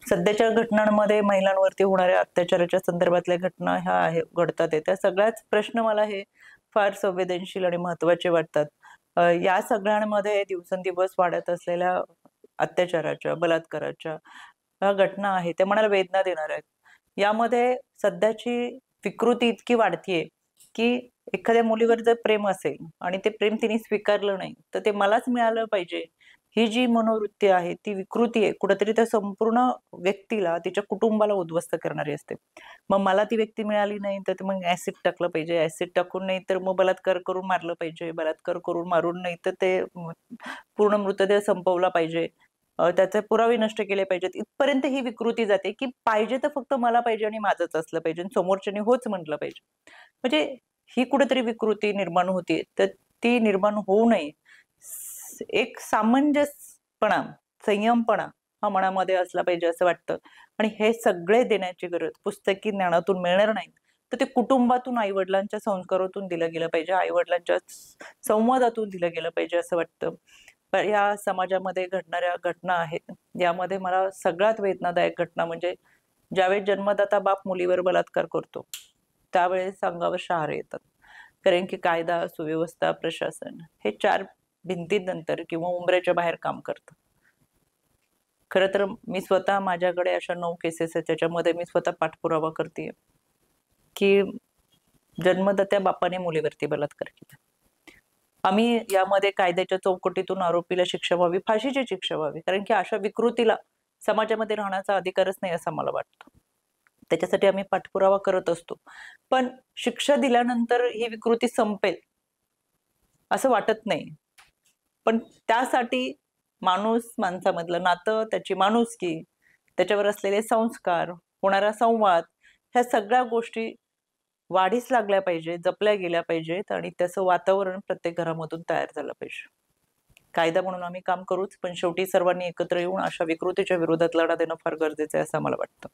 सध्याच्या घटनांमध्ये महिलांवरती होणाऱ्या अत्याचाराच्या संदर्भातल्या घटना ह्या घडतात आहे. त्या सगळ्याच प्रश्न मला हे फार संवेदनशील आणि महत्त्वाचे वाटतात. या सगळ्यांमध्ये दिवसेंदिवस वाढत असलेल्या अत्याचाराच्या, बलात्काराच्या घटना आहेत, त्या मनाला वेदना देणाऱ्या आहेत. यामध्ये सध्याची विकृती इतकी वाढतीये, की एखाद्या मुलीवर जर प्रेम असेल आणि ते प्रेम तिने स्वीकारलं नाही, तर ते मलाच मिळालं पाहिजे, ही जी मनोवृत्ती आहे, ती विकृती आहे. कुठेतरी त्या संपूर्ण व्यक्तीला, तिच्या कुटुंबाला उद्ध्वस्त करणारी असते. मग मला ती व्यक्ती मिळाली नाही, तर मग ॲसिड टाकलं पाहिजे. ॲसिड टाकून नाही तर मग बलात्कार करून मारलं पाहिजे. बलात्कार करून मारून नाही तर ते पूर्ण मृतदेह संपवला पाहिजे. त्याचे पुरावे नष्ट केले पाहिजेत. इथपर्यंत ही विकृती जाते, की पाहिजे तर फक्त मला पाहिजे आणि माझंच असलं पाहिजे आणि समोरच्याने होच म्हटलं पाहिजे. म्हणजे ही कुठेतरी विकृती निर्माण होतीये. तर ती निर्माण होऊ नये. एक सामंजस्यपणा, संयमपणा हा मनामध्ये असला पाहिजे असं वाटतं. आणि हे सगळे देण्याची गरज पुस्तकी ज्ञानातून मिळणार नाही. तर ते कुटुंबातून, आई-वडिलांच्या संस्कारातून दिलं गेलं पाहिजे. आई-वडिलांच्या संवादातून दिलं गेलं पाहिजे असं वाटतं. या समाजामध्ये घडणाऱ्या घटना आहेत. यामध्ये मला सगळ्यात वेदनादायक घटना म्हणजे ज्यावेळेस जन्मदाता बाप मुलीवर बलात्कार करतो, त्यावेळेस अंगावर शहारे येतात. कारण की कायदा, सुव्यवस्था, प्रशासन हे 4 भिंतीनंतर किंवा उंबऱ्याच्या बाहेर काम करतं. खरं तर मी स्वतः माझ्याकडे अशा 9 केसेस आहेत, ज्याच्यामध्ये मी स्वतः पाठपुरावा करतेय, की जन्मदात्या बापाने मुलीवरती बलात्कार केला. आम्ही यामध्ये कायद्याच्या चौकटीतून आरोपीला शिक्षा व्हावी, फाशीची शिक्षा व्हावी. कारण की अशा विकृतीला समाजामध्ये राहण्याचा अधिकारच नाही असं मला वाटतं. त्याच्यासाठी आम्ही पाठपुरावा करत असतो. पण शिक्षा दिल्यानंतर ही विकृती संपेल असं वाटत नाही. पण त्यासाठी माणूस माणसामधलं नातं, त्याची माणुसकी, त्याच्यावर असलेले संस्कार, होणारा संवाद, ह्या सगळ्या गोष्टी वाढीस लागल्या पाहिजेत, जपल्या गेल्या पाहिजेत आणि त्याचं वातावरण प्रत्येक घरामधून तयार झालं पाहिजे. कायदा म्हणून आम्ही काम करूच, पण शेवटी सर्वांनी एकत्र येऊन अशा विकृतीच्या विरोधात लढा देणं फार गरजेचं आहे असं मला वाटतं.